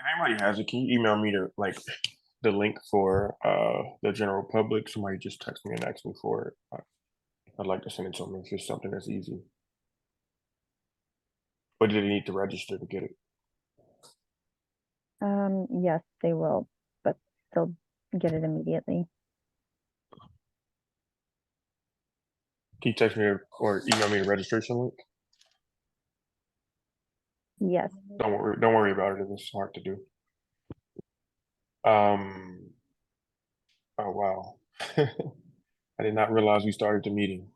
If anybody has it, can you email me the link for the general public? Somebody just text me and ask me for it. I'd like to send it to them if it's something that's easy. But do they need to register to get it? Yes, they will, but they'll get it immediately. Can you text me or email me the registration link? Yes. Don't worry about it if it's hard to do. Um oh wow. I did not realize we started the meeting.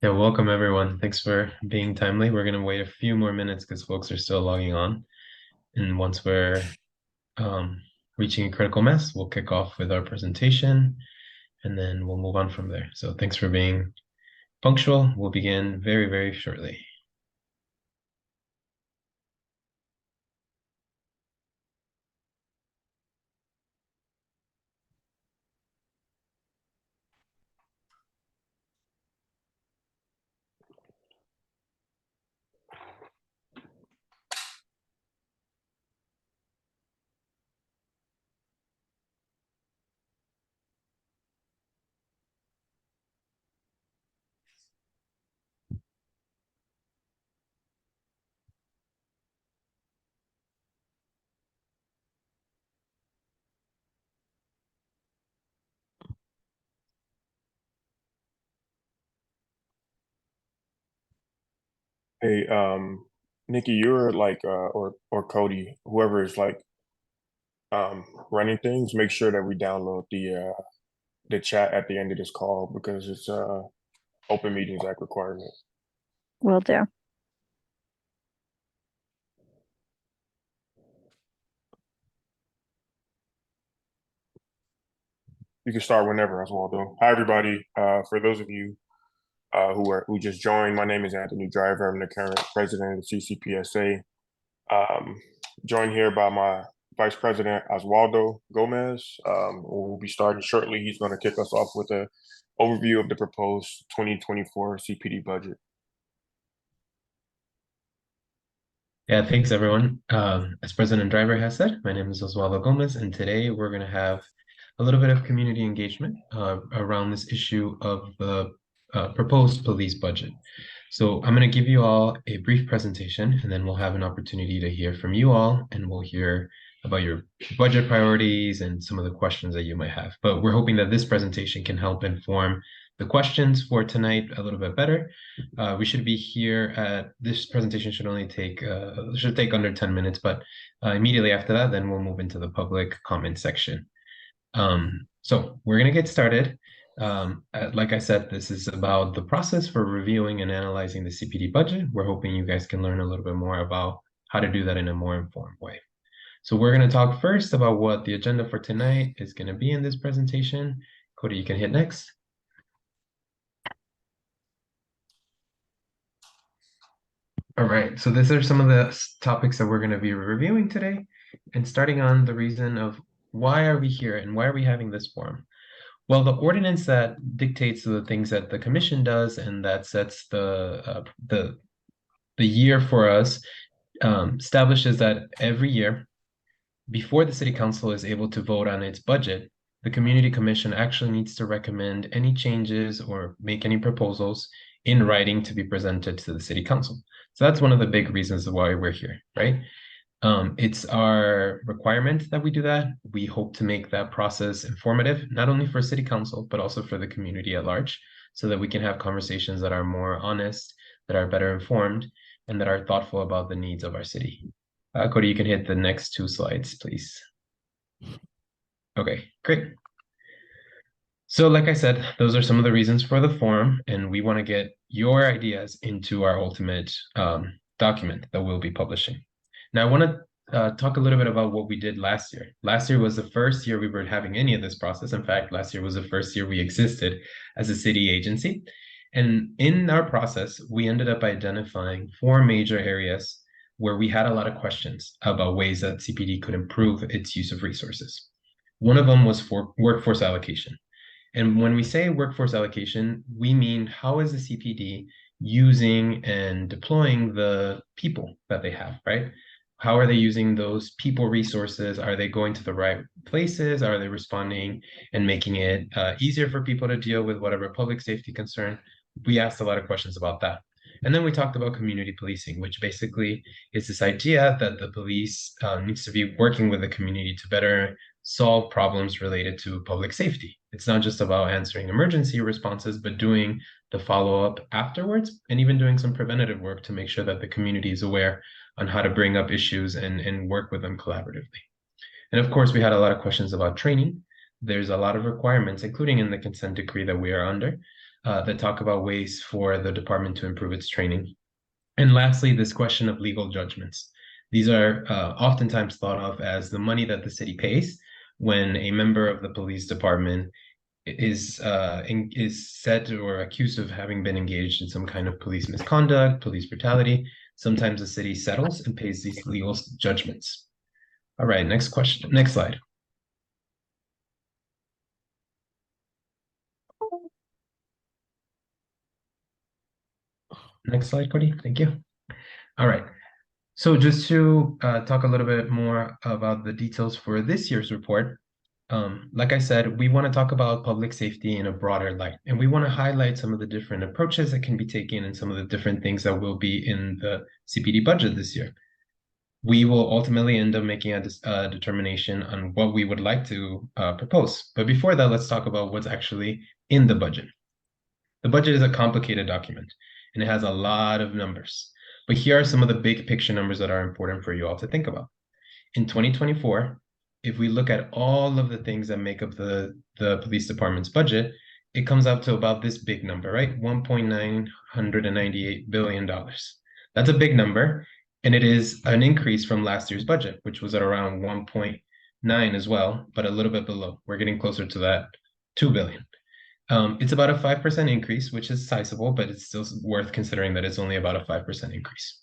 Yeah, welcome everyone. Thanks for being timely. We're going to wait a few more minutes because folks are still logging on. And once we're reaching a critical mass, we'll kick off with our presentation and then we'll move on from there. So thanks for being punctual. We'll begin very, very shortly. Hey, Nikki, you're or Cody, whoever is running things, make sure that we download the chat at the end of this call because it's Open Meetings Act requirement. Will do. You can start whenever as well, though. Hi, everybody. For those of you who just joined, my name is Anthony Driver. I'm the current president of the CCPSA. Joined here by my Vice President Oswaldo Gomez. We'll be starting shortly. He's going to kick us off with an overview of the proposed 2024 CPD budget. Yeah, thanks everyone. As President Driver has said, my name is Oswaldo Gomez, and today we're going to have a little bit of community engagement around this issue of the proposed police budget. So I'm going to give you all a brief presentation, and then we'll have an opportunity to hear from you all, and we'll hear about your budget priorities and some of the questions that you might have. But we're hoping that this presentation can help inform the questions for tonight a little bit better. We should be here at this presentation should only take under 10 minutes, but immediately after that, then we'll move into the public comment section. So we're going to get started. Like I said, this is about the process for reviewing and analyzing the CPD budget. We're hoping you guys can learn a little bit more about how to do that in a more informed way. So we're going to talk first about what the agenda for tonight is going to be in this presentation. Cody, you can hit next. All right, so these are some of the topics that we're going to be reviewing today, and starting on the reason of why are we here and why are we having this forum? Well, the ordinance that dictates the things that the commission does and that sets the year for us establishes that every year, before the city council is able to vote on its budget, the community commission actually needs to recommend any changes or make any proposals in writing to be presented to the city council. So that's one of the big reasons why we're here, right? It's our requirement that we do that. We hope to make that process informative, not only for city council, but also for the community at large, so that we can have conversations that are more honest, that are better informed, and that are thoughtful about the needs of our city. Cody, you can hit the next 2 slides, please. Okay, great. So like I said, those are some of the reasons for the forum, and we want to get your ideas into our ultimate document that we'll be publishing. Now, I want to talk a little bit about what we did last year. Last year was the first year we were having any of this process. In fact, last year was the first year we existed as a city agency. And in our process, we ended up identifying 4 major areas where we had a lot of questions about ways that CPD could improve its use of resources. One of them was for workforce allocation. And when we say workforce allocation, we mean how is the CPD using and deploying the people that they have, right? how are they using those people resources? Are they going to the right places? Are they responding and making it easier for people to deal with whatever public safety concern? We asked a lot of questions about that. And then we talked about community policing, which basically is this idea that the police needs to be working with the community to better solve problems related to public safety. It's not just about answering emergency responses, but doing the follow-up afterwards, and even doing some preventative work to make sure that the community is aware on how to bring up issues and work with them collaboratively. And of course, we had a lot of questions about training. There's a lot of requirements, including in the consent decree that we are under, that talk about ways for the department to improve its training. And lastly, this question of legal judgments. These are oftentimes thought of as the money that the city pays when a member of the police department is said or accused of having been engaged in some kind of police misconduct, police brutality. Sometimes the city settles and pays these legal judgments. All right, next question, next slide. Next slide, Cody, thank you. All right, so just to talk a little bit more about the details for this year's report, like I said, we want to talk about public safety in a broader light, and we want to highlight some of the different approaches that can be taken and some of the different things that will be in the CPD budget this year. We will ultimately end up making a determination on what we would like to propose. But before that, let's talk about what's actually in the budget. The budget is a complicated document, and it has a lot of numbers. But here are some of the big picture numbers that are important for you all to think about. In 2024, if we look at all of the things that make up the police department's budget, it comes out to about this big number, right? $1.998 billion. That's a big number, and it is an increase from last year's budget, which was at around 1.9 as well, but a little bit below. We're getting closer to that 2 billion. It's about a 5% increase, which is sizable, but it's still worth considering that it's only about a 5% increase.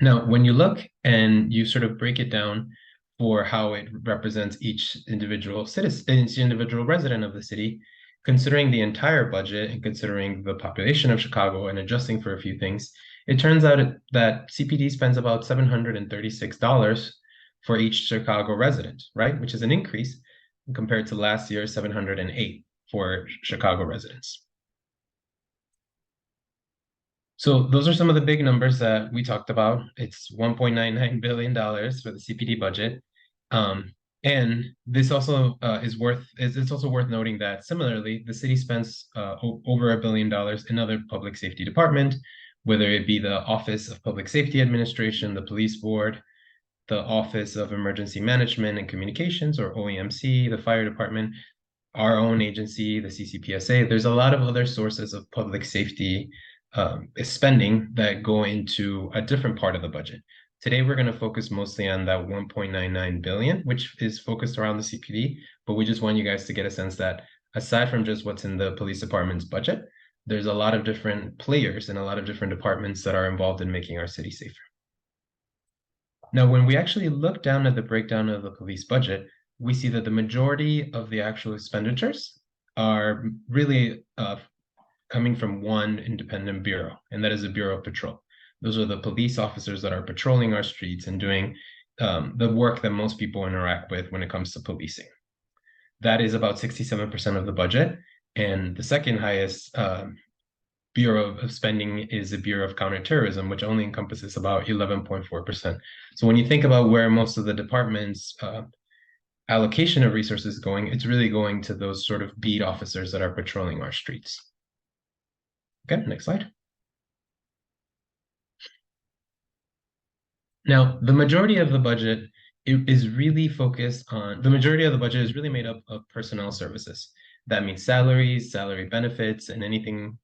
Now, when you look and you sort of break it down for how it represents each individual citizen, each individual resident of the city, considering the entire budget and considering the population of Chicago and adjusting for a few things, it turns out that CPD spends about $736 for each Chicago resident, right? Which is an increase compared to last year's $708 for Chicago residents. So those are some of the big numbers that we talked about. It's $1.99 billion for the CPD budget. And this also it's also worth noting that similarly, the city spends over $1 billion in other public safety department, whether it be the Office of Public Safety Administration, the Police Board, the Office of Emergency Management and Communications, or OEMC, the Fire Department, our own agency, the CCPSA. There's a lot of other sources of public safety spending that go into a different part of the budget. Today, we're going to focus mostly on that 1.99 billion, which is focused around the CPD, but we just want you guys to get a sense that aside from just what's in the police department's budget, there's a lot of different players and a lot of different departments that are involved in making our city safer. Now, when we actually look down at the breakdown of the police budget, we see that the majority of the actual expenditures are really coming from one independent bureau, and that is the Bureau of Patrol. Those are the police officers that are patrolling our streets and doing the work that most people interact with when it comes to policing. That is about 67% of the budget, and the second highest bureau of spending is the Bureau of Counterterrorism, which only encompasses about 11.4%. So when you think about where most of the department's allocation of resources is going, it's really going to those sort of beat officers that are patrolling our streets. Okay, next slide. Now, the majority of the budget is really focused on, the majority of the budget is really made up of personnel services. That means salaries, salary benefits, and anything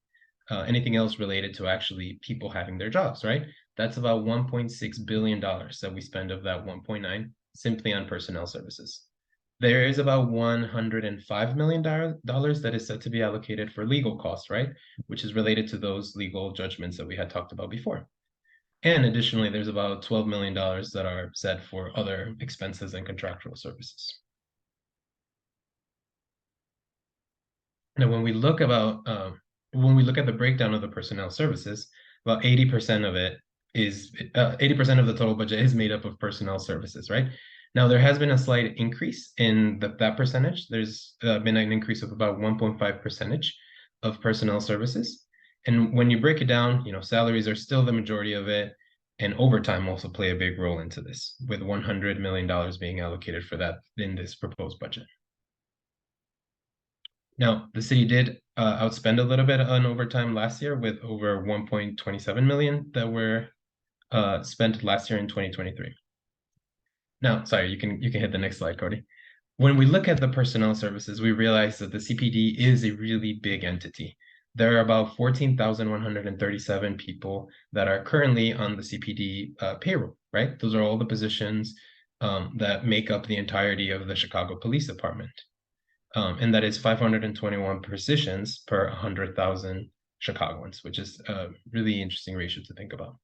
else related to actually people having their jobs, right? That's about $1.6 billion that we spend of that 1.9 simply on personnel services. There is about $105 million that is set to be allocated for legal costs, right? Which is related to those legal judgments that we had talked about before. And additionally, there's about $12 million that are set for other expenses and contractual services. Now, when we look at the breakdown of the personnel services, about 80% of it is 80% of the total budget is made up of personnel services, right? Now, there has been a slight increase in that percentage. There's been an increase of about 1.5 percentage of personnel services. And when you break it down, salaries are still the majority of it. And overtime also play a big role into this, with $100 million being allocated for that in this proposed budget. Now, the city did outspend a little bit on overtime last year with over 1.27 million that were spent last year in 2023. Now, sorry, you can hit the next slide, Cody. When we look at the personnel services, we realize that the CPD is a really big entity. There are about 14,137 people that are currently on the CPD payroll, right? Those are all the positions that make up the entirety of the Chicago Police Department. And that is 521 positions per 100,000 Chicagoans, which is a really interesting ratio to think about.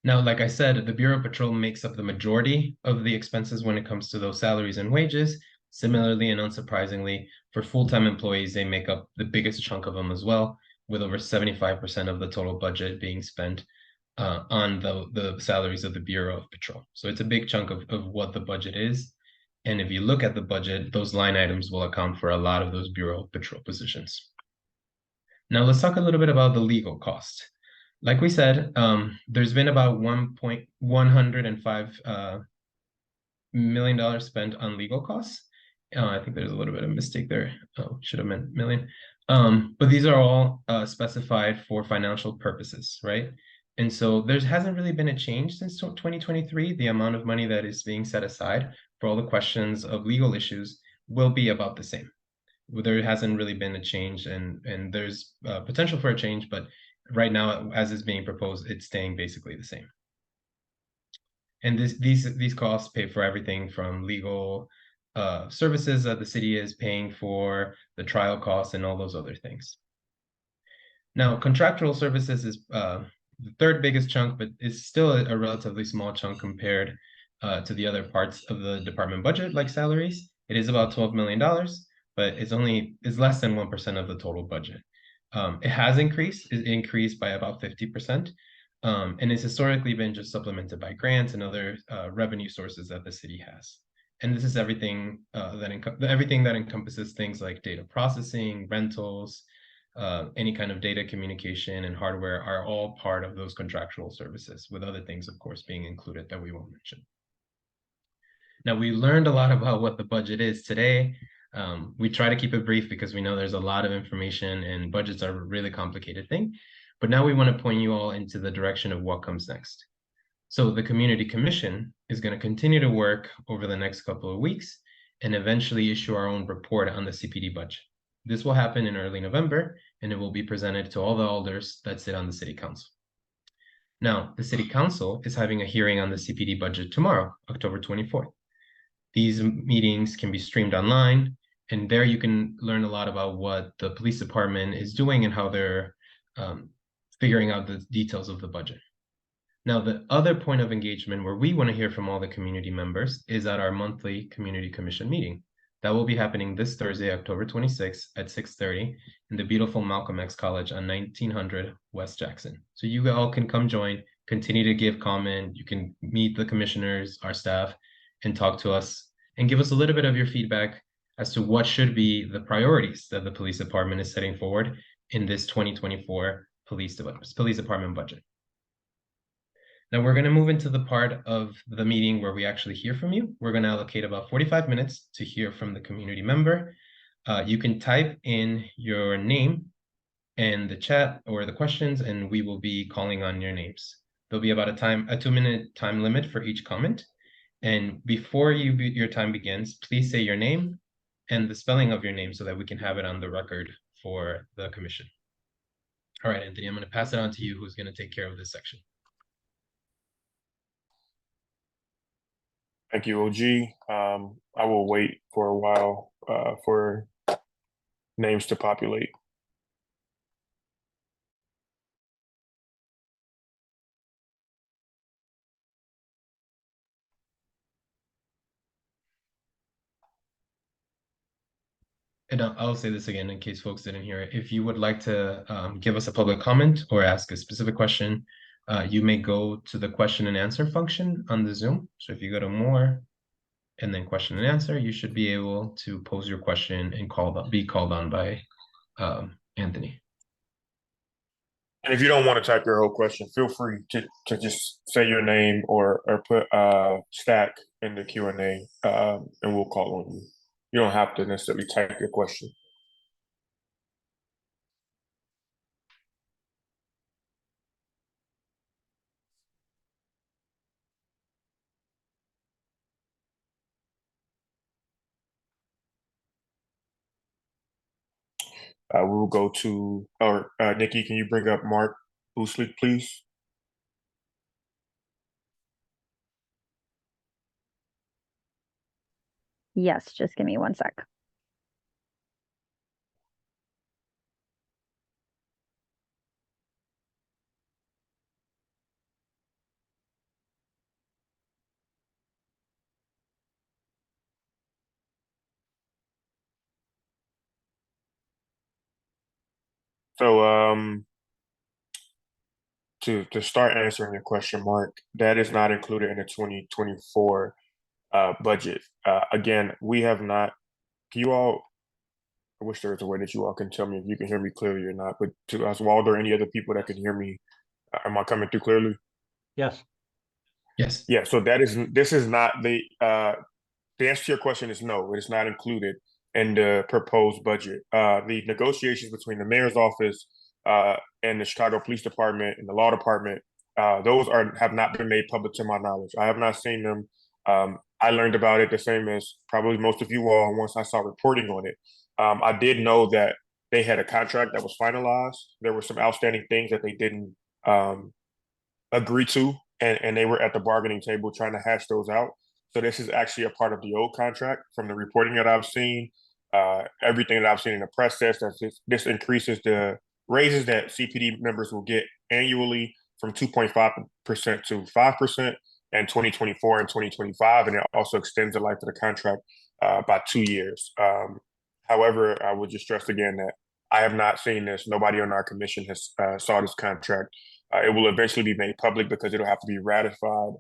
Now, like I said, the Bureau of Patrol makes up the majority of the expenses when it comes to those salaries and wages. Similarly, and unsurprisingly, for full-time employees, they make up the biggest chunk of them as well, with over 75% of the total budget being spent on the salaries of the Bureau of Patrol. So it's a big chunk of what the budget is. And if you look at the budget, those line items will account for a lot of those Bureau of Patrol positions. Now, let's talk a little bit about the legal cost. Like we said, there's been about $105 million spent on legal costs. I think there's a little bit of mistake there. Oh, should have meant million. But these are all specified for financial purposes, right? And so there hasn't really been a change since 2023. The amount of money that is being set aside for all the questions of legal issues will be about the same. There hasn't really been a change, and there's potential for a change, but right now, as is being proposed, it's staying basically the same. And these costs pay for everything from legal services that the city is paying for, the trial costs, and all those other things. Now, contractual services is the third biggest chunk, but it's still a relatively small chunk compared to the other parts of the department budget, like salaries. It is about $12 million, but it's less than 1% of the total budget. It has increased by about 50%, and it's historically been just supplemented by grants and other revenue sources that the city has. And this is everything that encompasses things like data processing, rentals, any kind of data communication and hardware are all part of those contractual services, with other things, of course, being included that we won't mention. Now, we learned a lot about what the budget is today. We try to keep it brief because we know there's a lot of information and budgets are a really complicated thing. But now we want to point you all into the direction of what comes next. So the Community Commission is going to continue to work over the next couple of weeks and eventually issue our own report on the CPD budget. This will happen in early November, and it will be presented to all the alders that sit on the City Council. Now, the City Council is having a hearing on the CPD budget tomorrow, October 24th. These meetings can be streamed online, and there you can learn a lot about what the police department is doing and how they're figuring out the details of the budget. Now, the other point of engagement where we want to hear from all the community members is at our monthly Community Commission meeting. That will be happening this Thursday, October 26th at 6:30 in the beautiful Malcolm X College on 1900 West Jackson. So you all can come join, continue to give comment. You can meet the commissioners, our staff, and talk to us and give us a little bit of your feedback as to what should be the priorities that the police department is setting forward in this 2024 police department budget. Now we're going to move into the part of the meeting where we actually hear from you. We're going to allocate about 45 minutes to hear from the community member. You can type in your name in the chat or the questions, and we will be calling on your names. There'll be about a 2-minute time limit for each comment. And before your time begins, please say your name and the spelling of your name so that we can have it on the record for the commission. All right, Anthony, I'm going to pass it on to you, who's going to take care of this section. Thank you, OG. I will wait for a while for names to populate. And I'll say this again in case folks didn't hear it. If you would like to give us a public comment or ask a specific question, you may go to the question and answer function on the Zoom. So if you go to more and then question and answer, you should be able to pose your question and be called on by Anthony. And if you don't want to type your whole question, feel free to just say your name or put stack in the Q&A, and we'll call on you. You don't have to necessarily type your question. We will go to, or Nikki, can you bring up Mark Uslik, please? Yes, just give me one sec. So to start answering your question, Mark, that is not included in the 2024 budget. Again, we have not. Can you all? I wish there was a way that you all can tell me if you can hear me clearly or not. But to Oswaldo or any other people that can hear me, am I coming through clearly? Yes. Yes. Yeah. So this is not the answer to your question is no, it is not included in the proposed budget. The negotiations between the mayor's office and the Chicago Police Department and the law department, those have not been made public to my knowledge. I have not seen them. I learned about it the same as probably most of you all once I saw reporting on it. I did know that they had a contract that was finalized. There were some outstanding things that they didn't agree to, and they were at the bargaining table trying to hash those out. So this is actually a part of the old contract. From the reporting that I've seen, everything that I've seen in the press says that this increases the raises that CPD members will get annually from 2.5% to 5% in 2024 and 2025, and it also extends the life of the contract by 2 years. However, I would just stress again that I have not seen this. Nobody on our commission has saw this contract. It will eventually be made public because it'll have to be ratified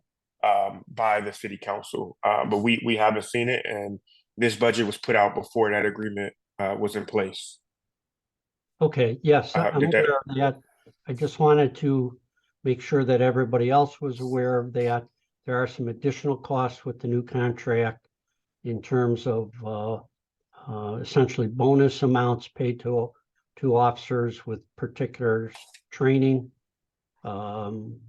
by the city council. But we haven't seen it, and this budget was put out before that agreement was in place. Okay, yes, I'm aware of that. I just wanted to make sure that everybody else was aware of that. There are some additional costs with the new contract in terms of essentially bonus amounts paid to officers with particular training, and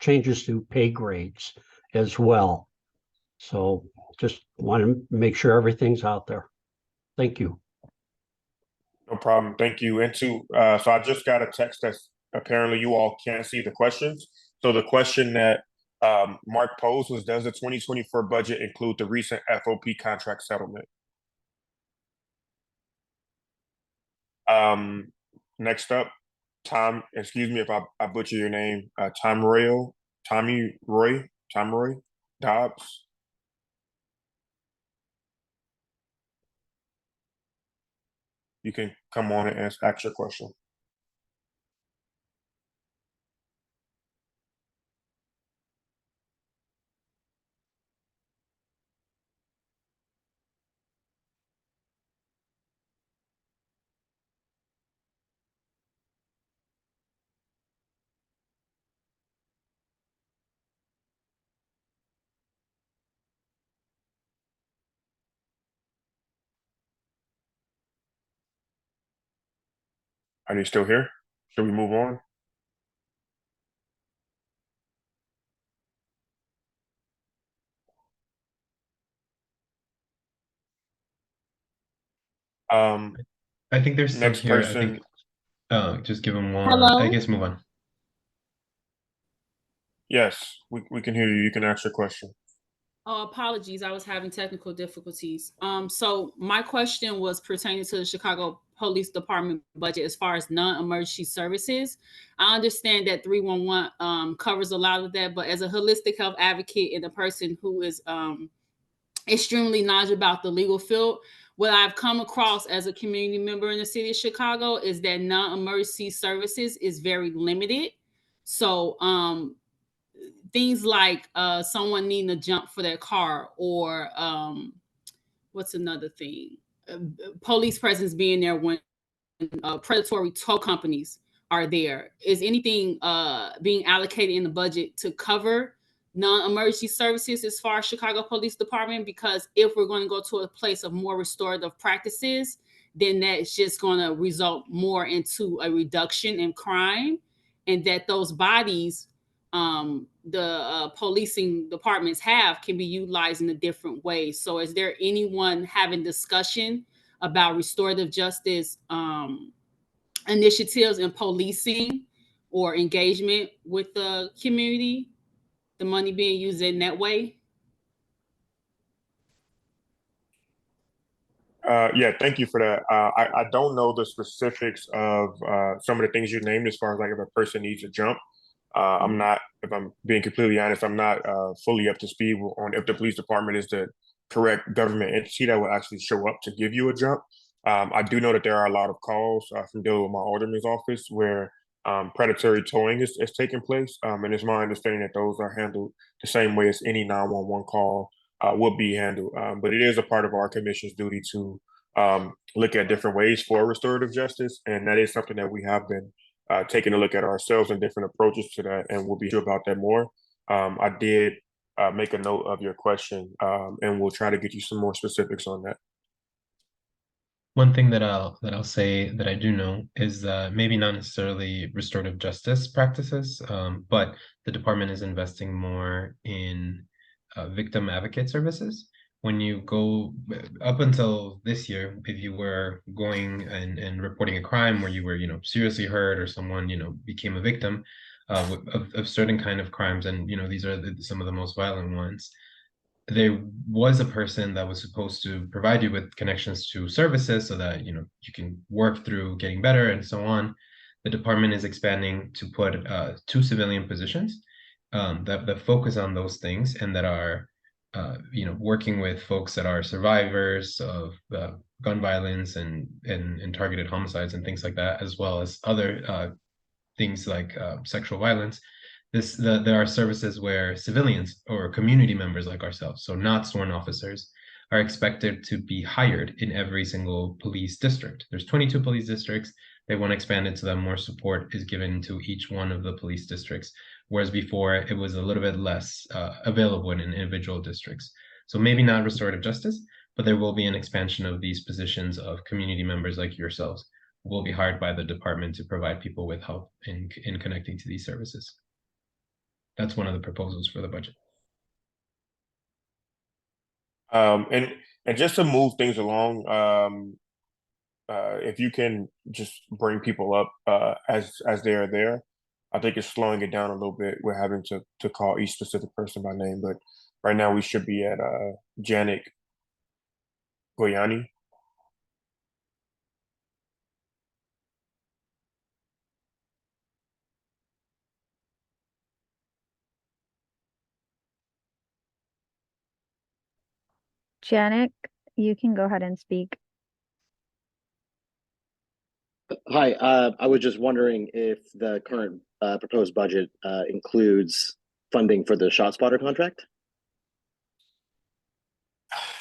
changes to pay grades as well. So just want to make sure everything's out there. Thank you. No problem. Thank you. And so I just got a text that apparently you all can't see the questions. So the question that Mark posed was, does the 2024 budget include the recent FOP contract settlement? Next up, Tom, excuse me if I butcher your name, Tom Roy Dobbs. You can come on and ask your question. Are you still here? Should we move on? I think they're still Next here. person. I think just give them one. Hello? I guess move on. Yes, we can hear you. You can ask your question. Oh, apologies. I was having technical difficulties. So my question was pertaining to the Chicago Police Department budget as far as non-emergency services. I understand that 311 covers a lot of that, but as a holistic health advocate and a person who is extremely knowledgeable about the legal field. What I've come across as a community member in the city of Chicago is that non-emergency services is very limited. So things like someone needing to jump for their car, or what's another thing? Police presence being there when predatory tow companies are there. Is anything being allocated in the budget to cover non-emergency services as far as Chicago Police Department? Because if we're going to go to a place of more restorative practices, then that's just going to result more into a reduction in crime, and that those bodies the policing departments have can be utilized in a different way. So is there anyone having discussion about restorative justice initiatives in policing or engagement with the community, the money being used in that way? Yeah, thank you for that. I don't know the specifics of some of the things you named as far as like if a person needs a jump. I'm not, if I'm being completely honest, I'm not fully up to speed on if the police department is the correct government entity that will actually show up to give you a jump. I do know that there are a lot of calls from dealing with my alderman's office where predatory towing is taking place. And it's my understanding that those are handled the same way as any 911 call would be handled. But it is a part of our commission's duty to look at different ways for restorative justice. And that is something that we have been taking a look at ourselves and different approaches to that. And we'll be sure about that more. I did make a note of your question, and we'll try to get you some more specifics on that. One thing that I'll say that I do know is that maybe not necessarily restorative justice practices, but the department is investing more in victim advocate services. When you go up until this year, if you were going and reporting a crime where you were, seriously hurt, or someone, became a victim of certain kind of crimes, and these are some of the most violent ones, there was a person that was supposed to provide you with connections to services so that you can work through getting better and so on. The department is expanding to put 2 civilian positions that focus on those things, and that are working with folks that are survivors of gun violence and targeted homicides and things like that, as well as other things like sexual violence. There are services where civilians or community members like ourselves, so not sworn officers, are expected to be hired in every single police district. There's 22 police districts. They want to expand it so that more support is given to each one of the police districts, whereas before it was a little bit less available in individual districts. So maybe not restorative justice, but there will be an expansion of these positions of community members like yourselves who will be hired by the department to provide people with help in connecting to these services. That's one of the proposals for the budget. And just to move things along, if you can just bring people up as they are there, I think it's slowing it down a little bit. We're having to call each specific person by name, but right now we should be at Janet Goyani. Janet, you can go ahead and speak. Hi, I was just wondering if the current proposed budget includes funding for the ShotSpotter contract?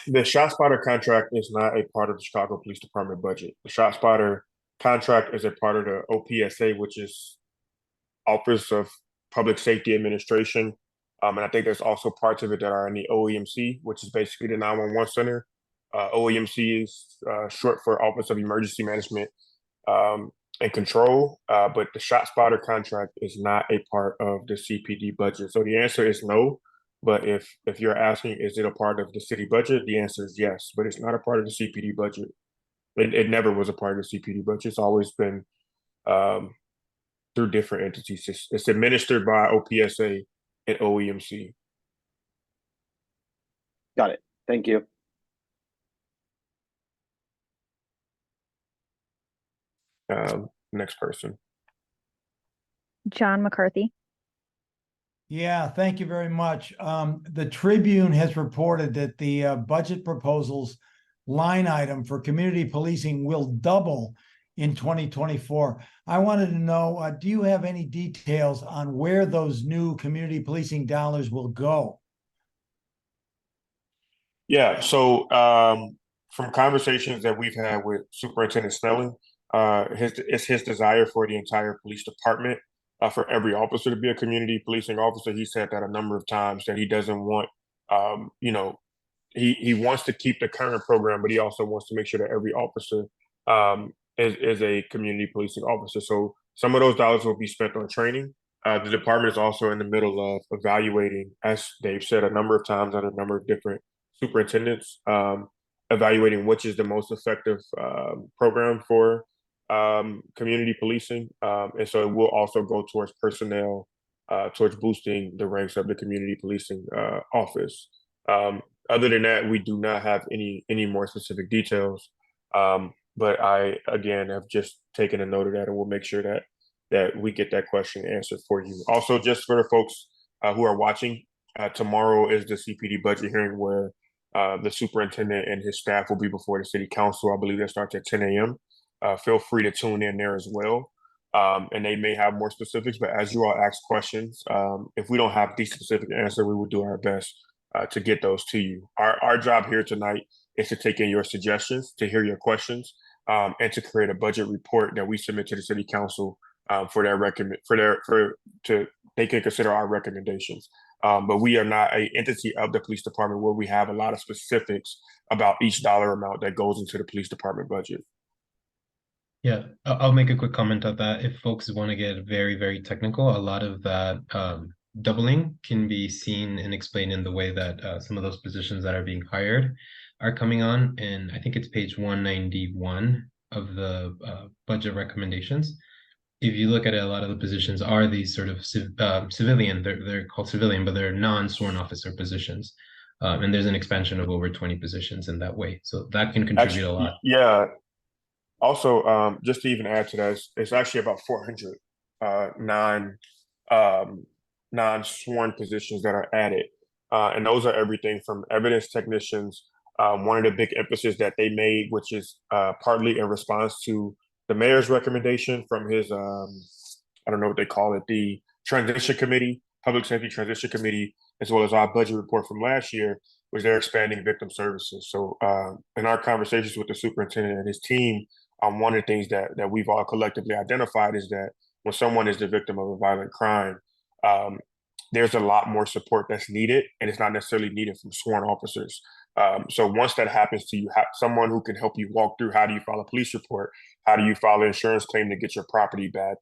The ShotSpotter contract is not a part of the Chicago Police Department budget. The ShotSpotter contract is a part of the OPSA, which is Office of Public Safety Administration. And I think there's also parts of it that are in the OEMC, which is basically the 911 center. OEMC is short for Office of Emergency Management and Control, but the ShotSpotter contract is not a part of the CPD budget. So the answer is no. But if you're asking, is it a part of the city budget? The answer is yes, but it's not a part of the CPD budget. It never was a part of the CPD budget. It's always been through different entities. It's administered by OPSA and OEMC. Got it. Thank you. Next person. John McCarthy. Yeah, thank you very much. The Tribune has reported that the budget proposals line item for community policing will double in 2024. I wanted to know, do you have any details on where those new community policing dollars will go? Yeah, so from conversations that we've had with Superintendent Snelling, it's his desire for the entire police department, for every officer to be a community policing officer. He said that a number of times that he doesn't want, you know, he wants to keep the current program, but he also wants to make sure that every officer is a community policing officer. So some of those dollars will be spent on training. The department is also in the middle of evaluating, as Dave said, a number of times on a number of different superintendents, evaluating which is the most effective program for community policing. And so it will also go towards personnel, towards boosting the ranks of the community policing office. Other than that, we do not have any more specific details. But I again have just taken a note of that, and we'll make sure that we get that question answered for you. Also, just for the folks who are watching, tomorrow is the CPD budget hearing where the superintendent and his staff will be before the city council. I believe that starts at 10 a.m. Feel free to tune in there as well. And they may have more specifics, but as you all ask questions, if we don't have the specific answer, we will do our best to get those to you. Our job here tonight is to take in your suggestions, to hear your questions, and to create a budget report that we submit to the city council for they can consider our recommendations. But we are not an entity of the police department where we have a lot of specifics about each dollar amount that goes into the police department budget. Yeah, I'll make a quick comment on that. If folks want to get very, very technical, a lot of that doubling can be seen and explained in the way that some of those positions that are being hired are coming on. And I think it's page 191 of the budget recommendations. If you look at it, a lot of the positions are these sort of civilian, they're called civilian, but they're non-sworn officer positions. And there's an expansion of over 20 positions in that way. So that can contribute a lot. Yeah. Also, just to even add to that, it's actually about 400 non-sworn positions that are added. And those are everything from evidence technicians. One of the big emphasis that they made, which is partly in response to the mayor's recommendation from his, I don't know what they call it, the transition committee, public safety transition committee, as well as our budget report from last year, was they're expanding victim services. So in our conversations with the superintendent and his team, one of the things that we've all collectively identified is that when someone is the victim of a violent crime, there's a lot more support that's needed, and it's not necessarily needed from sworn officers. So once that happens to you, have someone who can help you walk through how do you file a police report, how do you file an insurance claim to get your property back,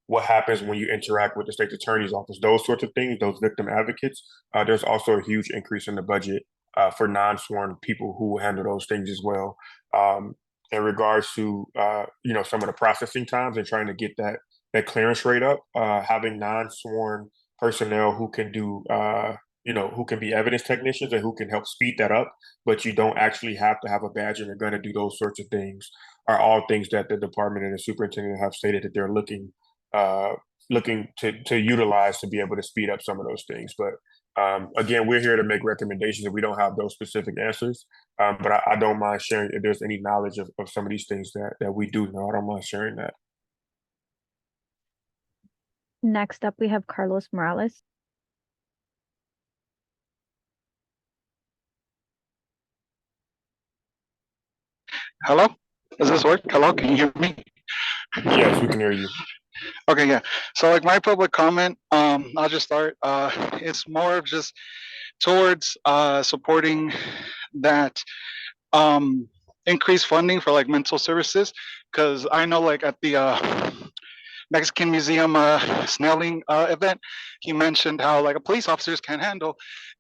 what happens when you interact with the state attorney's office, those sorts of things, those victim advocates. There's also a huge increase in the budget for non-sworn people who will handle those things as well. In regards to some of the processing times and trying to get that clearance rate up, having non-sworn personnel who can do who can be evidence technicians and who can help speed that up, but you don't actually have to have a badge and are going to do those sorts of things, are all things that the department and the superintendent have stated that they're looking to utilize to be able to speed up some of those things. But again, we're here to make recommendations, and we don't have those specific answers. But I don't mind sharing if there's any knowledge of some of these things that we do know. I don't mind sharing that. Next up, we have Carlos Morales. Hello? Does this work? Hello? Can you hear me? Yes, we can hear you. Okay, yeah. So like my public comment, I'll just start. It's more of just towards supporting that increased funding for like mental services, because I know like at the Mexican Museum Snelling event, he mentioned how like police officers can't handle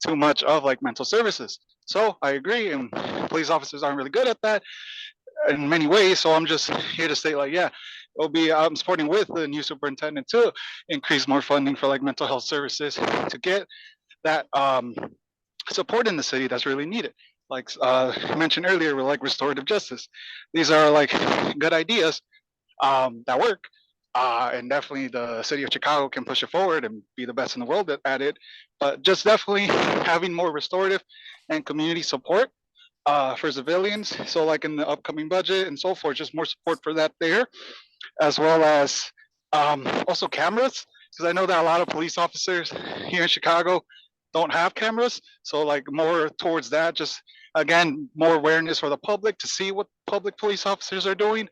too much of like mental services. So I agree, and police officers aren't really good at that in many ways. So I'm just here to say like, yeah, it'll be I'm supporting with the new superintendent to increase more funding for like mental health services to get that support in the city that's really needed. Like I mentioned earlier, with like restorative justice, these are like good ideas that work, And definitely the city of Chicago can push it forward and be the best in the world at it. But just definitely having more restorative and community support for civilians. So like in the upcoming budget and so forth, just more support for that there, as well as also cameras, because I know that a lot of police officers here in Chicago don't have cameras. So like more towards that, just again, more awareness for the public to see what public police officers are doing.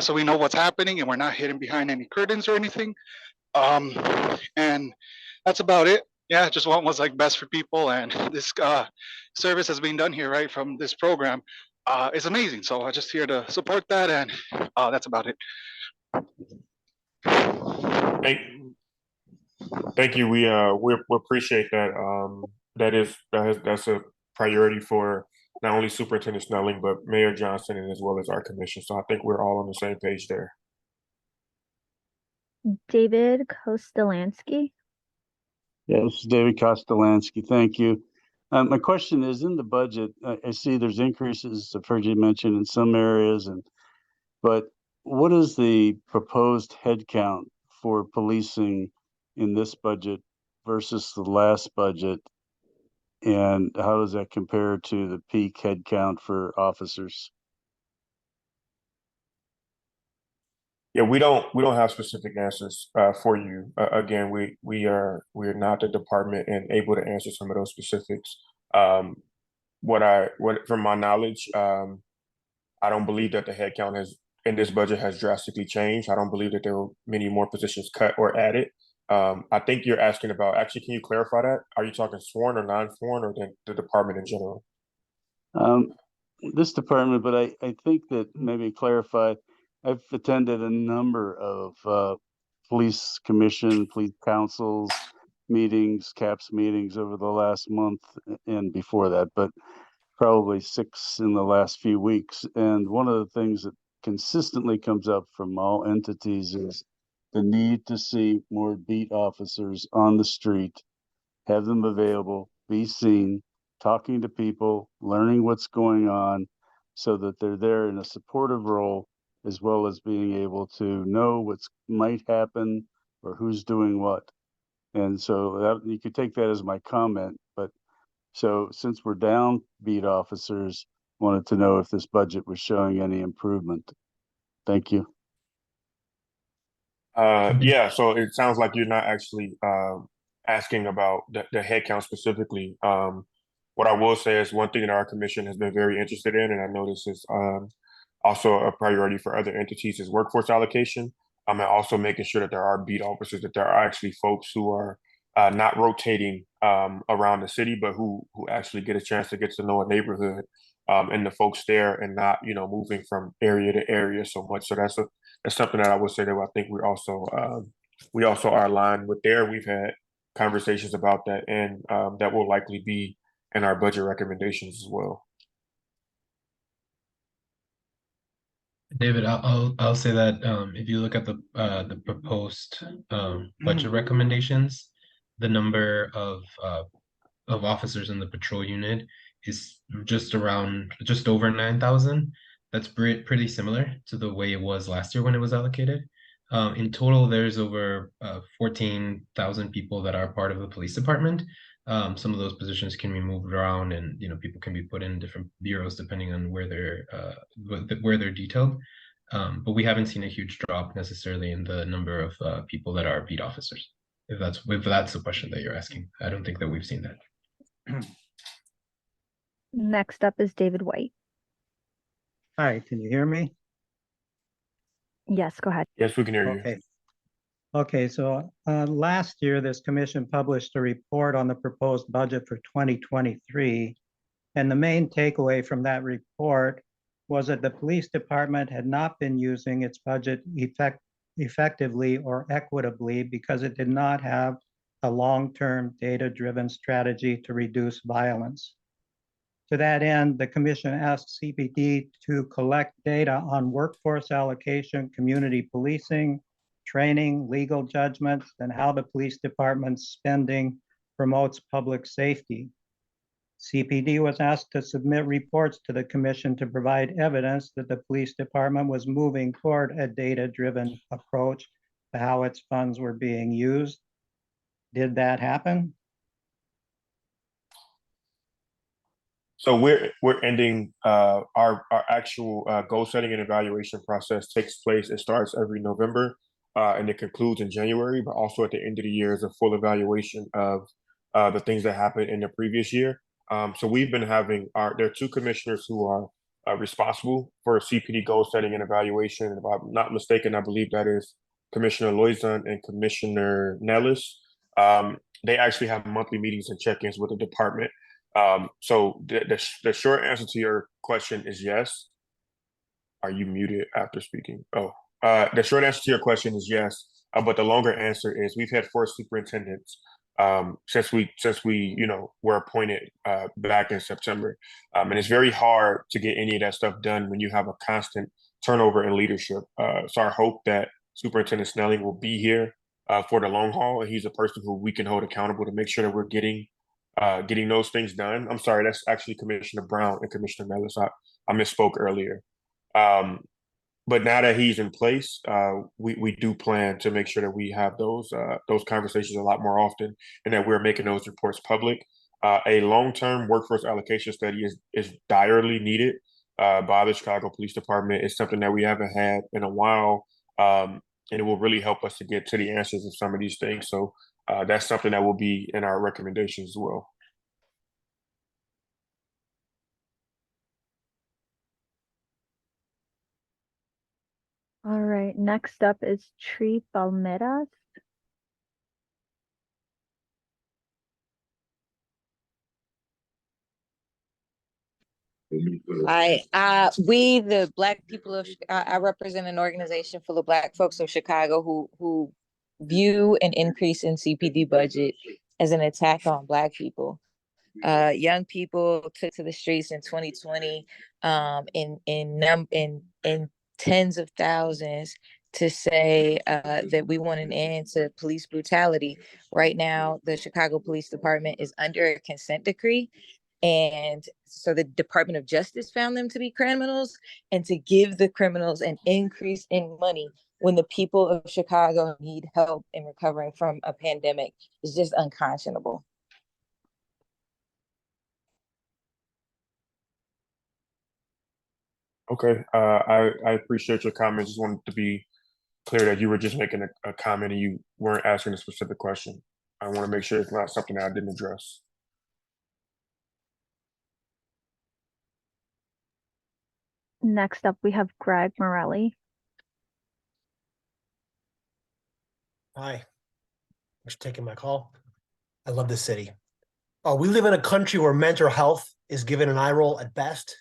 So we know what's happening and we're not hidden behind any curtains or anything. And that's about it. Yeah, just what was like best for people, and this service that's being done here, right, from this program is amazing. So I'm just here to support that, and that's about it. Thank you. We appreciate that. That's a priority for not only Superintendent Snelling, but Mayor Johnson, and as well as our commission. So I think we're all on the same page there. David Kostelansky. Yeah, this is David Kostelansky. Thank you. My question is, in the budget, I see there's increases, I've heard you mention in some areas, but what is the proposed headcount for policing in this budget versus the last budget? And how does that compare to the peak headcount for officers? Yeah, we don't have specific answers for you. Again, we're not the department and able to answer some of those specifics. What from my knowledge, I don't believe that the headcount in this budget has drastically changed. I don't believe that there were many more positions cut or added. I think you're asking about, actually, can you clarify that? Are you talking sworn or non-sworn, or the department in general? This department, but I think that maybe clarify, I've attended a number of police commission, police councils meetings, CAPS meetings over the last month and before that, but probably 6 in the last few weeks. And one of the things that consistently comes up from all entities is the need to see more beat officers on the street, have them available, be seen, talking to people, learning what's going on, so that they're there in a supportive role, as well as being able to know what might happen or who's doing what. And so that, you could take that as my comment. But so since we're down beat officers, wanted to know if this budget was showing any improvement. Thank you. Yeah, so it sounds like you're not actually asking about the headcount specifically. What I will say is one thing that our commission has been very interested in, and I know this is also a priority for other entities, is workforce allocation. And also making sure that there are beat officers, that there are actually folks who are not rotating around the city, but who actually get a chance to get to know a neighborhood and the folks there, and not moving from area to area so much. So that's something that I would say that I think we also are aligned with there. We've had conversations about that, and that will likely be in our budget recommendations as well. David, I'll say that if you look at the proposed budget recommendations, the number of officers in the patrol unit is just over 9,000. That's pretty similar to the way it was last year when it was allocated. In total, there's over 14,000 people that are part of the police department. Some of those positions can be moved around, and people can be put in different bureaus depending on where they're detailed. But we haven't seen a huge drop necessarily in the number of people that are beat officers. If that's the question that you're asking, I don't think that we've seen that. Next up is David White. Hi, can you hear me? Yes, go ahead. Yes, we can hear you. Okay. Okay, so last year, this commission published a report on the proposed budget for 2023. And the main takeaway from that report was that the police department had not been using its budget effectively or equitably because it did not have a long-term data-driven strategy to reduce violence. To that end, the commission asked CPD to collect data on workforce allocation, community policing, training, legal judgments, and how the police department's spending promotes public safety. CPD was asked to submit reports to the commission to provide evidence that the police department was moving toward a data-driven approach how its funds were being used. Did that happen? So we're ending our actual goal setting and evaluation process takes place. It starts every November and it concludes in January. But also at the end of the year is a full evaluation of the things that happened in the previous year. So we've been having there are two commissioners who are responsible for CPD goal setting and evaluation. If I'm not mistaken, I believe that is Commissioner Loizon and Commissioner Nellis. They actually have monthly meetings and check-ins with the department. So the short answer to your question is yes. Are you muted after speaking? Oh, the short answer to your question is yes. But the longer answer is we've had 4 superintendents since we were appointed back in September, and it's very hard to get any of that stuff done when you have a constant turnover in leadership. So I hope that Superintendent Snelling will be here for the long haul, and he's a person who we can hold accountable to make sure that we're getting those things done. I'm sorry, that's actually Commissioner Brown and Commissioner Mellis. I misspoke earlier. But now that he's in place, we do plan to make sure that we have those conversations a lot more often, and that we're making those reports public. A long-term workforce allocation study is direly needed by the Chicago Police Department. It's something that we haven't had in a while, and it will really help us to get to the answers of some of these things. So that's something that will be in our recommendations as well. All right, next up is Tree Palmeras. Hi, we the Black people of I represent an organization full of Black folks of Chicago who view an increase in CPD budget as an attack on Black people. Young people took to the streets in 2020 in tens of thousands to say that we want an end to police brutality. Right now, the Chicago Police Department is under a consent decree. And so the Department of Justice found them to be criminals, and to give the criminals an increase in money when the people of Chicago need help in recovering from a pandemic is just unconscionable. Okay, I appreciate your comments. Just wanted to be clear that you were just making a comment and you weren't asking a specific question. I want to make sure it's not something that I didn't address. Next up, we have Greg Morelli. Hi, thanks for taking my call. I love this city. We live in a country where mental health is given an eye roll at best.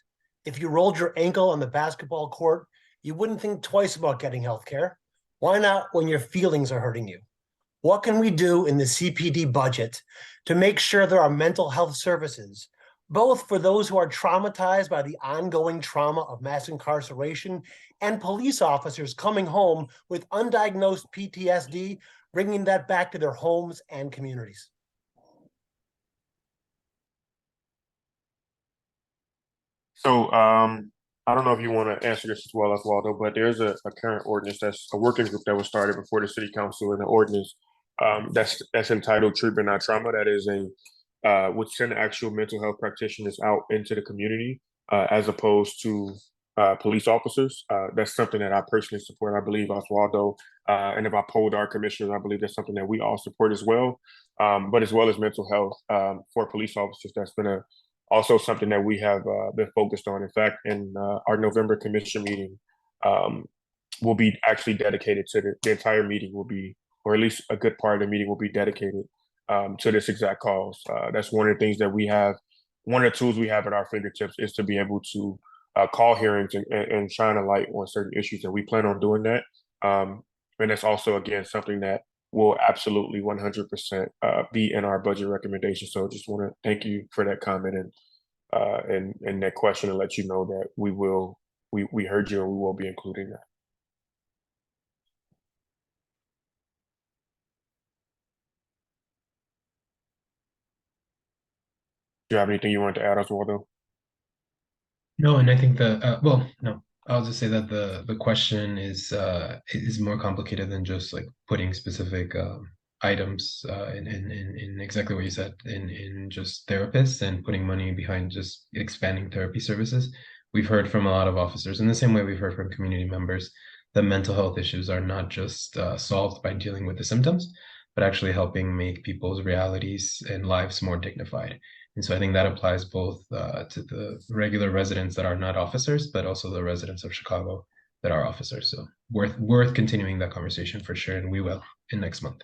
If you rolled your ankle on the basketball court, you wouldn't think twice about getting health care. Why not when your feelings are hurting you? What can we do in the CPD budget to make sure there are mental health services, both for those who are traumatized by the ongoing trauma of mass incarceration and police officers coming home with undiagnosed PTSD, bringing that back to their homes and communities? So I don't know if you want to answer this as well, Oswaldo, but there's a current ordinance that's a working group that was started before the city council, and the ordinance that's entitled Treatment Not Trauma. That is would send actual mental health practitioners out into the community as opposed to police officers. That's something that I personally support. I believe Oswaldo, and if I polled our commissioners, I believe that's something that we all support as well. But as well as mental health for police officers, that's been also something that we have been focused on. In fact, in our November commission meeting, will be actually dedicated to the entire meeting will be, or at least a good part of the meeting will be dedicated to this exact cause. That's one of the things that we have. One of the tools we have at our fingertips is to be able to call hearings and shine a light on certain issues, and we plan on doing that. And that's also, again, something that will absolutely 100% be in our budget recommendation. So just want to thank you for that comment and that question, and let you know that we heard you and we will be including that. Do you have anything you want to add, Oswaldo? No, and I think no, I'll just say that the question is more complicated than just like putting specific items in exactly what you said in just therapists and putting money behind just expanding therapy services. We've heard from a lot of officers in the same way we've heard from community members that mental health issues are not just solved by dealing with the symptoms, but actually helping make people's realities and lives more dignified. And so I think that applies both to the regular residents that are not officers, but also the residents of Chicago that are officers. So worth continuing that conversation for sure, and we will in next month.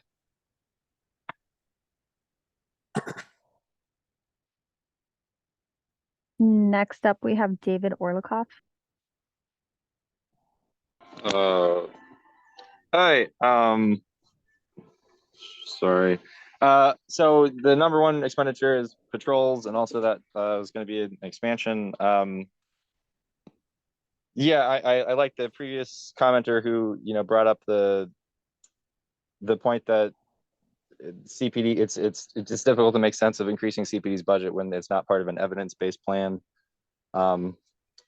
Next up, we have David Orlikoff. Hi. Sorry. So the number one expenditure is patrols, and also that was going to be an expansion. Yeah, I like the previous commenter who brought up the point that CPD it's just difficult to make sense of increasing CPD's budget when it's not part of an evidence-based plan to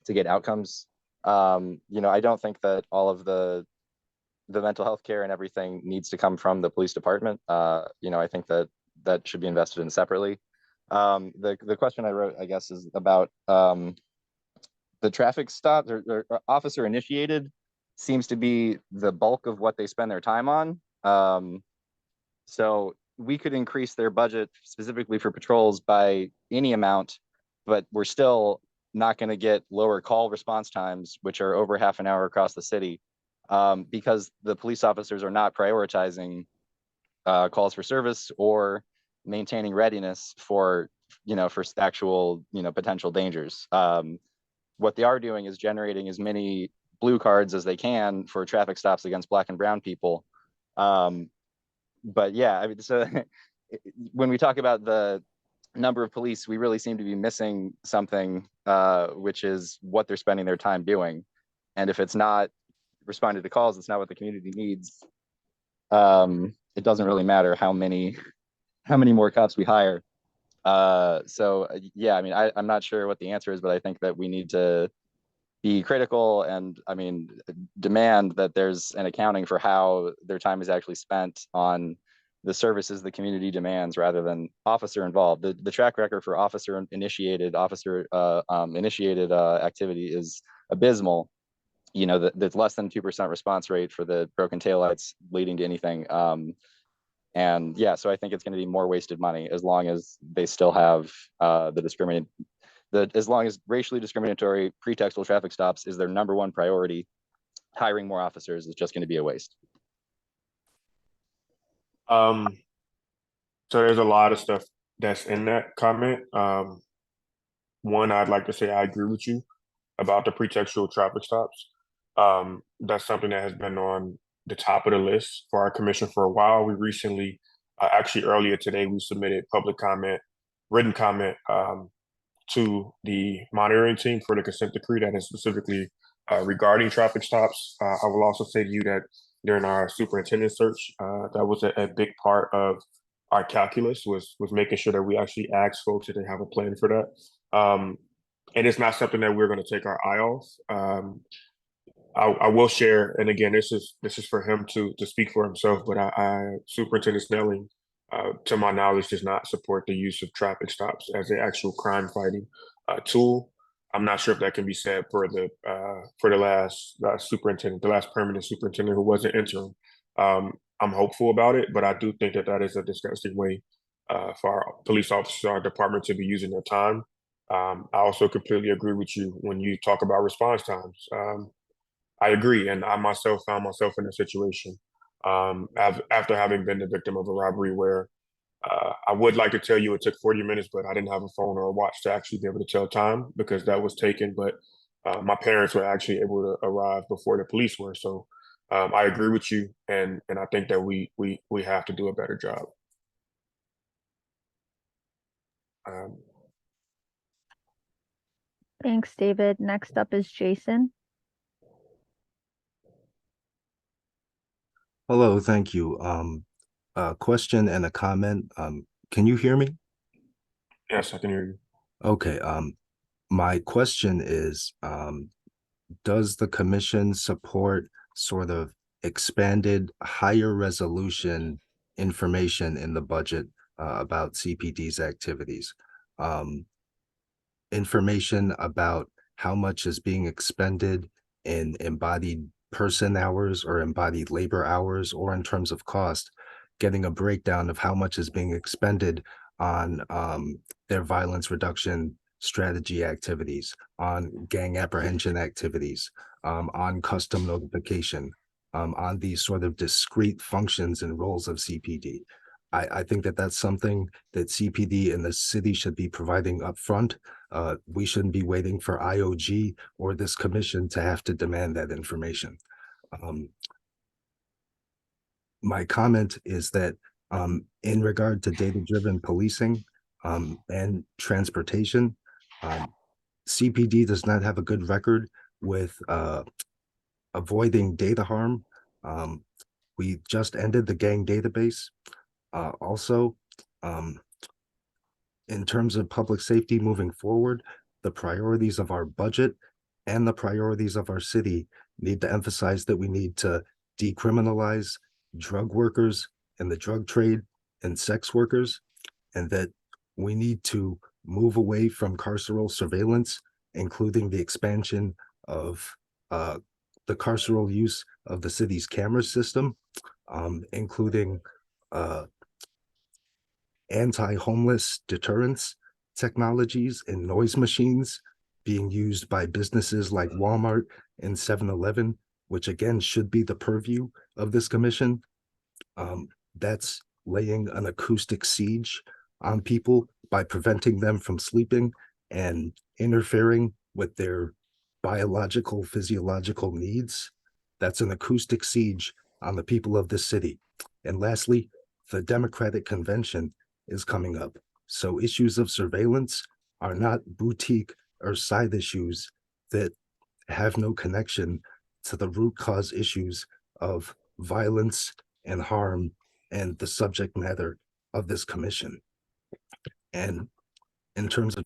get outcomes. I don't think that all of the mental health care and everything needs to come from the police department. I think that should be invested in separately. The question I wrote, I guess, is about the traffic stops or officer initiated seems to be the bulk of what they spend their time on. So we could increase their budget specifically for patrols by any amount, but we're still not going to get lower call response times, which are over half an hour across the city, because the police officers are not prioritizing calls for service or maintaining readiness for actual potential dangers. What they are doing is generating as many blue cards as they can for traffic stops against Black and brown people. But yeah, I mean, so when we talk about the number of police, we really seem to be missing something, which is what they're spending their time doing. And if it's not responding to calls, it's not what the community needs. It doesn't really matter how many more cops we hire. So yeah, I mean, I'm not sure what the answer is, but I think that we need to be critical and demand that there's an accounting for how their time is actually spent on the services the community demands rather than officer involved. The track record for officer initiated activity is abysmal. That's less than 2% response rate for the broken taillights leading to anything. And yeah, so I think it's going to be more wasted money as long as they still have as long as racially discriminatory pretextual traffic stops is their number one priority, hiring more officers is just going to be a waste. So there's a lot of stuff that's in that comment. One, I'd like to say I agree with you about the pretextual traffic stops. That's something that has been on the top of the list for our commission for a while. We recently, actually earlier today, we submitted written comment to the monitoring team for the consent decree that is specifically regarding traffic stops. I will also say to you that during our superintendent search, that was a big part of our calculus was making sure that we actually asked folks if they have a plan for that. And it's not something that we're going to take our eye off. I will share, and again, this is for him to speak for himself, but Superintendent Snelling, to my knowledge, does not support the use of traffic stops as an actual crime fighting tool. I'm not sure if that can be said for the last superintendent, the last permanent superintendent who wasn't interim. I'm hopeful about it, but I do think that is a disgusting way for our police officers, our department, to be using their time. I also completely agree with you when you talk about response times. I agree, and I myself found myself in a situation after having been the victim of a robbery where I would like to tell you it took 40 minutes, but I didn't have a phone or a watch to actually be able to tell time because that was taken. But my parents were actually able to arrive before the police were. So I agree with you, and I think that we have to do a better job. Thanks, David. Next up is Jason. Hello, thank you. A question and a comment. Can you hear me? Yes, I can hear you. Okay. My question is, does the commission support sort of expanded, higher resolution information in the budget about CPD's activities? Information about how much is being expended in embodied person hours or embodied labor hours, or in terms of cost, getting a breakdown of how much is being expended on their violence reduction strategy activities, on gang apprehension activities, on custom notification, on these sort of discrete functions and roles of CPD. I think that that's something that CPD and the city should be providing upfront. We shouldn't be waiting for IOG or this commission to have to demand that information. My comment is that in regard to data-driven policing and transportation, CPD does not have a good record with avoiding data harm. We just ended the gang database. Also, in terms of public safety moving forward, the priorities of our budget and the priorities of our city need to emphasize that we need to decriminalize drug workers and the drug trade and sex workers, and that we need to move away from carceral surveillance, including the expansion of the carceral use of the city's camera system, including anti-homeless deterrence technologies and noise machines being used by businesses like Walmart and 7-Eleven, which again should be the purview of this commission. That's laying an acoustic siege on people by preventing them from sleeping and interfering with their biological, physiological needs. That's an acoustic siege on the people of this city. And lastly, the Democratic Convention is coming up. So issues of surveillance are not boutique or side issues that have no connection to the root cause issues of violence and harm and the subject matter of this commission. And in terms of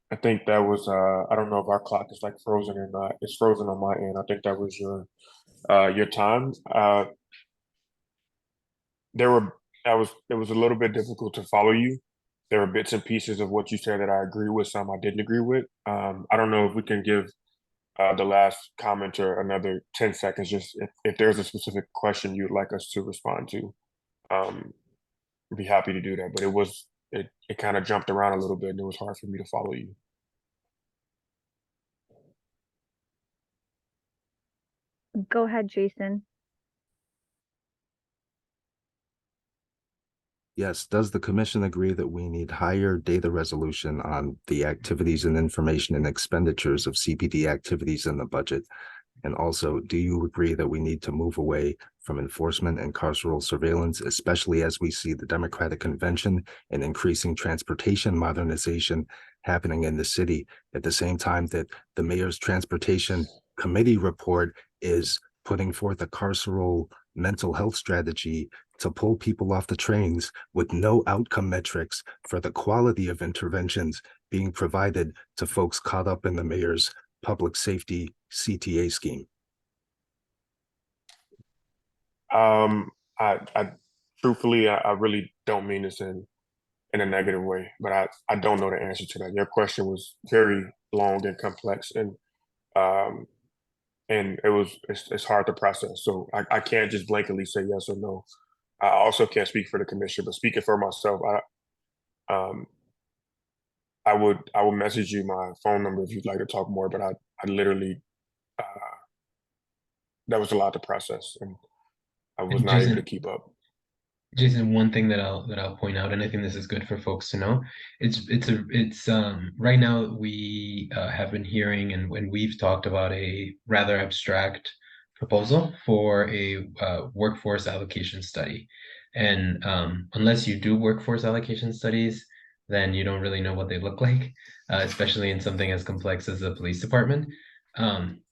I think that was I don't know if our clock is like frozen or not. It's frozen on my end. I think that was your time. It was a little bit difficult to follow you. There were bits and pieces of what you said that I agree with, some I didn't agree with. I don't know if we can give the last commenter another 10 seconds, just if there's a specific question you'd like us to respond to. I'd be happy to do that, but it kind of jumped around a little bit and it was hard for me to follow you. Go ahead, Jason. yes, does the commission agree that we need higher data resolution on the activities and information and expenditures of CPD activities in the budget? And also, do you agree that we need to move away from enforcement and carceral surveillance, especially as we see the Democratic Convention and increasing transportation modernization happening in the city at the same time that the Mayor's Transportation Committee report is putting forth a carceral mental health strategy to pull people off the trains with no outcome metrics for the quality of interventions being provided to folks caught up in the mayor's public safety CTA scheme? I truthfully, I really don't mean this in a negative way, but I don't know the answer to that. Your question was very long and complex, and it's hard to process. So I can't just blankly say yes or no. I also can't speak for the commission, but speaking for myself, I would message you my phone number if you'd like to talk more, but I literally that was a lot to process, and I was not able to keep up. Jason, one thing that I'll point out, and I think this is good for folks to know, it's right now we have been hearing and when we've talked about a rather abstract proposal for a workforce allocation study, and unless you do workforce allocation studies, then you don't really know what they look like, especially in something as complex as the police department.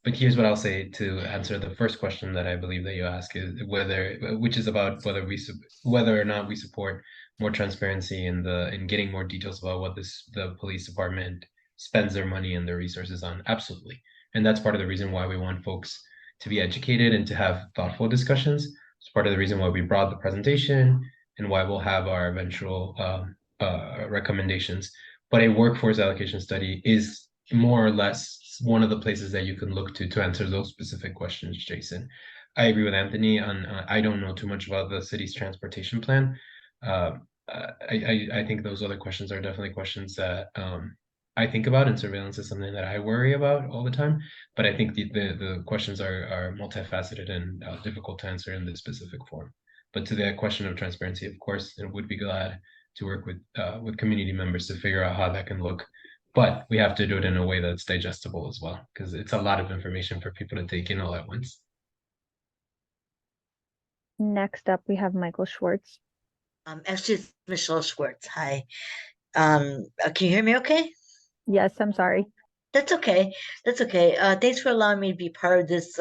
But here's what I'll say to answer the first question that I believe that you ask is which is about whether or not we support more transparency in getting more details about what the police department spends their money and their resources on. Absolutely. And that's part of the reason why we want folks to be educated and to have thoughtful discussions. It's part of the reason why we brought the presentation and why we'll have our eventual recommendations. But a workforce allocation study is more or less one of the places that you can look to answer those specific questions, Jason. I agree with Anthony on, I don't know too much about the city's transportation plan. I think those other questions are definitely questions that I think about, and surveillance is something that I worry about all the time. But I think the questions are multifaceted and difficult to answer in this specific form. But to the question of transparency, of course, I would be glad to work with community members to figure out how that can look. But we have to do it in a way that's digestible as well, because it's a lot of information for people to take in all at once. Next up, we have Michael Schwartz. Actually, it's Michelle Schwartz. Hi. Can you hear me okay? Yes, I'm sorry. That's okay. That's okay. Thanks for allowing me to be part of this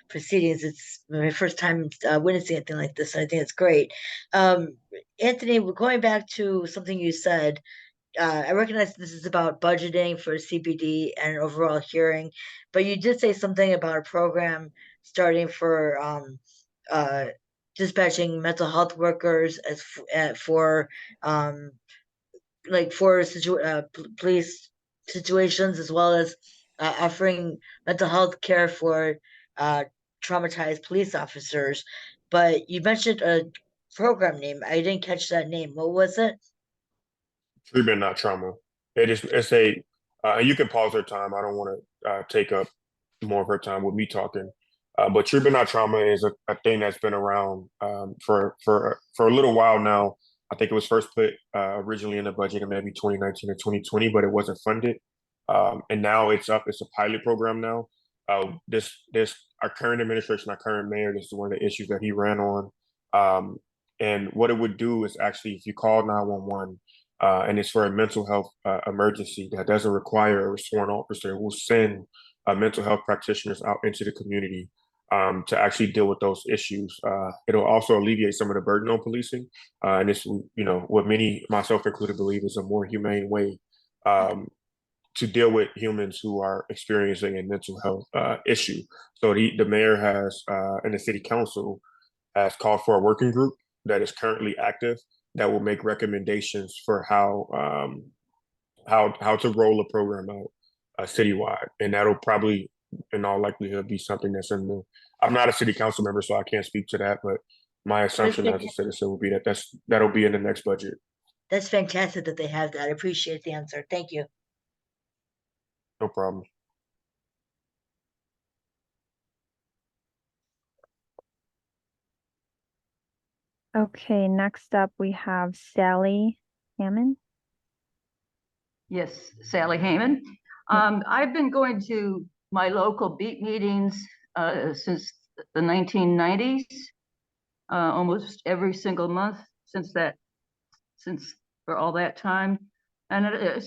proceedings. It's my first time witnessing anything like this, and I think it's great. Anthony, going back to something you said, I recognize this is about budgeting for CPD and an overall hearing, but you did say something about a program starting for dispatching mental health workers as for police situations, as well as offering mental health care for traumatized police officers. But you mentioned a program name. I didn't catch that name. What was it? Treatment, not trauma. It's a you can pause her time. I don't want to take up more of her time with me talking. But treatment, not trauma is a thing that's been around for a little while now. I think it was first put originally in the budget in maybe 2019 or 2020, but it wasn't funded. And now it's up. It's a pilot program now. This our current administration, our current mayor, this is one of the issues that he ran on. And what it would do is actually, if you call 911 and it's for a mental health emergency that doesn't require a sworn officer, we'll send mental health practitioners out into the community to actually deal with those issues. It'll also alleviate some of the burden on policing. And it's, what many, myself included, believe is a more humane way to deal with humans who are experiencing a mental health issue. So the mayor has, and the city council has called for a working group that is currently active that will make recommendations for how to roll a program out citywide. And that'll probably, in all likelihood, be something that's in the. I'm not a city council member, so I can't speak to that. But my assumption as a citizen will be that that'll be in the next budget. That's fantastic that they have that. I appreciate the answer. Thank you. No problem. Okay, next up we have Sally Hammond. Yes, Sally Heyman. I've been going to my local beat meetings since the 1990s, almost every single month since for all that time. And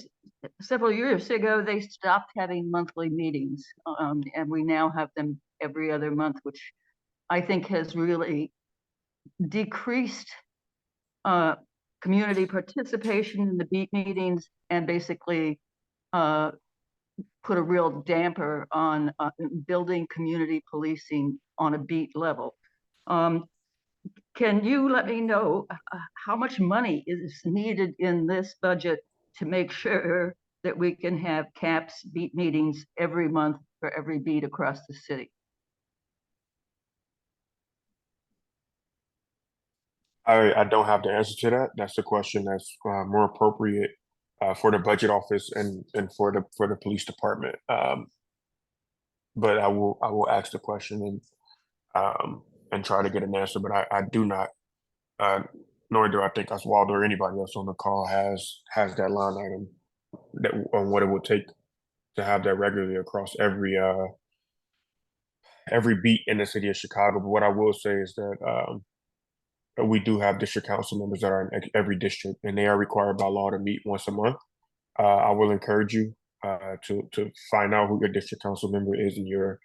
several years ago, they stopped having monthly meetings, and we now have them every other month, which I think has really decreased community participation in the beat meetings and basically put a real damper on building community policing on a beat level. Can you let me know how much money is needed in this budget to make sure that we can have CAPS beat meetings every month for every beat across the city? I don't have the answer to that. That's a question that's more appropriate for the budget office and for the police department. But I will ask the question and try to get an answer. But I do not, nor do I think Oswaldo or anybody else on the call has that line item on what it would take to have that regularly across every beat in the city of Chicago. But what I will say is that we do have district council members that are in every district, and they are required by law to meet once a month. I will encourage you to find out who your district council member is in your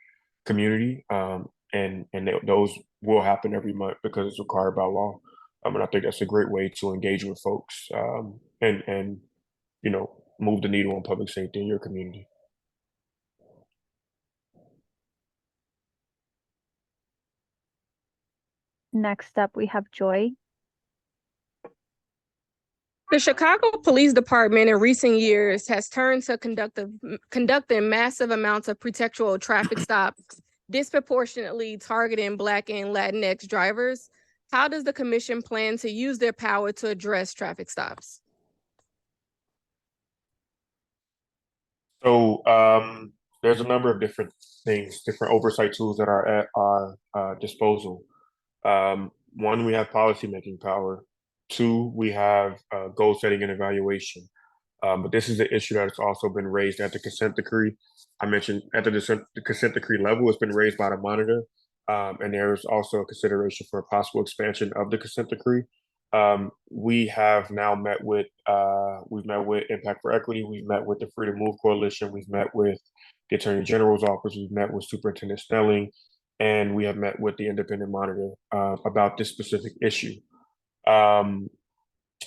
community, and those will happen every month because it's required by law. And I think that's a great way to engage with folks and move the needle on public safety in your community. Next up, we have Joy. The Chicago Police Department in recent years has turned to conducting massive amounts of pretextual traffic stops, disproportionately targeting Black and Latinx drivers. How does the commission plan to use their power to address traffic stops? So there's a number of different things, different oversight tools that are at our disposal. One, we have policymaking power. Two, we have goal setting and evaluation. But this is an issue that's also been raised at the consent decree. I mentioned at the consent decree level, it's been raised by the monitor. And there is also a consideration for a possible expansion of the consent decree. We have now we've met with Impact for Equity, we've met with the Free to Move Coalition, we've met with the Attorney General's office, we've met with Superintendent Snelling, and we have met with the independent monitor about this specific issue.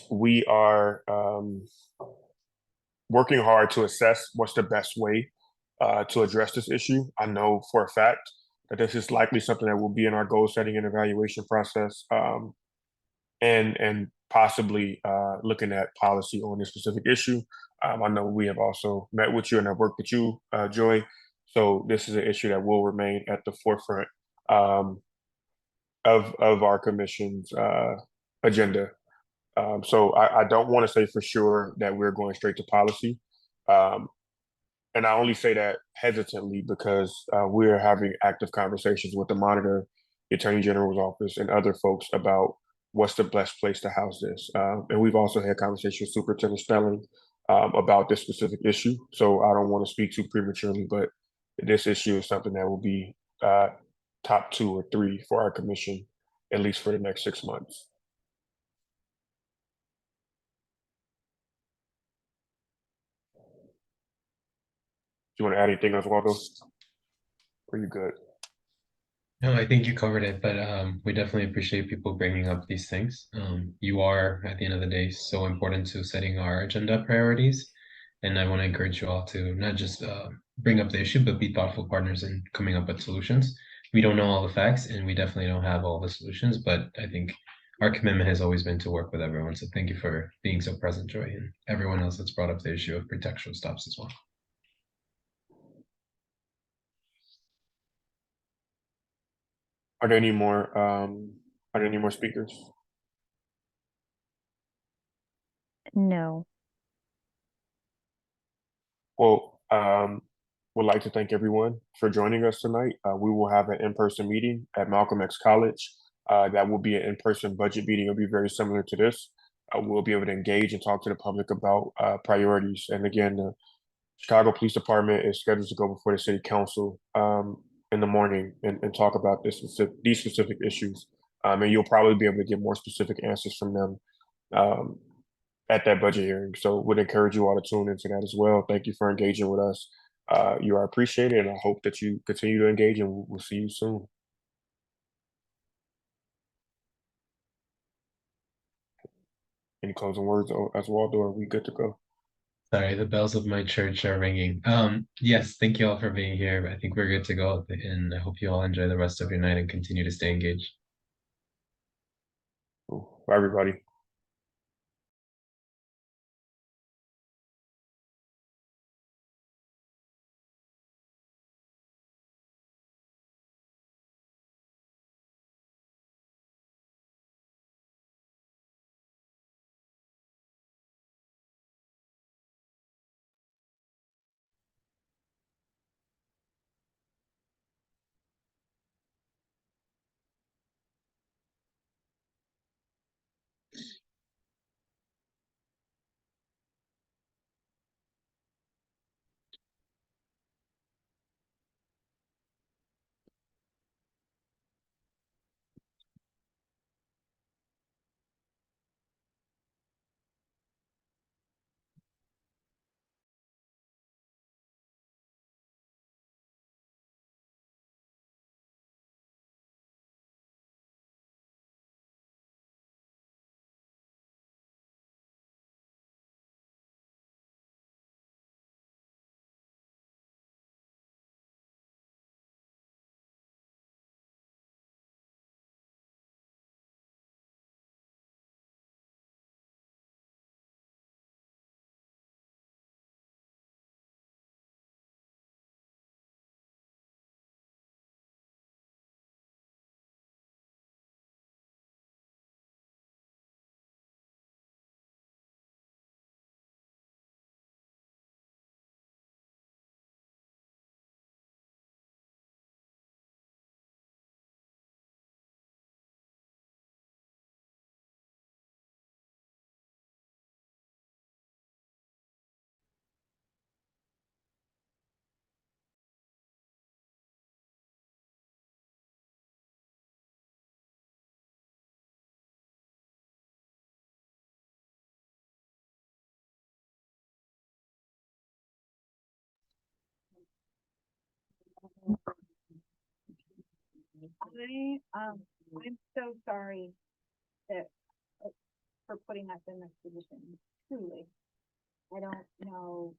We are working hard to assess what's the best way to address this issue. I know for a fact that this is likely something that will be in our goal setting and evaluation process, and possibly looking at policy on this specific issue. I know we have also met with you and have worked with you, Joy. So this is an issue that will remain at the forefront of our commission's agenda. So I don't want to say for sure that we're going straight to policy. And I only say that hesitantly because we're having active conversations with the monitor, the Attorney General's office, and other folks about what's the best place to house this. And we've also had conversations with Superintendent Snelling about this specific issue. So I don't want to speak too prematurely, but this issue is something that will be top 2 or 3 for our commission, at least for the next 6 months. Do you want to add anything else, Waldo? Or are you good? No, I think you covered it, but we definitely appreciate people bringing up these things. You are, at the end of the day, so important to setting our agenda priorities. And I want to encourage you all to not just bring up the issue, but be thoughtful partners in coming up with solutions. We don't know all the facts, and we definitely don't have all the solutions, but I think our commitment has always been to work with everyone. So thank you for being so present, Joy, and everyone else that's brought up the issue of pretextual stops as well. Are there any more speakers? No. Well, would like to thank everyone for joining us tonight. We will have an in-person meeting at Malcolm X College. That will be an in-person budget meeting. It'll be very similar to this. We'll be able to engage and talk to the public about priorities. And again, the Chicago Police Department is scheduled to go before the City Council in the morning and talk about these specific issues. And you'll probably be able to get more specific answers from them at that budget hearing. So would encourage you all to tune into that as well. Thank you for engaging with us. You are appreciated, and I hope that you continue to engage, and we'll see you soon. Any closing words as well, or are we good to go? Sorry, the bells of my church are ringing. Yes, thank you all for being here. I think we're good to go, and I hope you all enjoy the rest of your night and continue to stay engaged. Cool. Bye, everybody. I'm so sorry that for putting us in this position. Truly, I don't know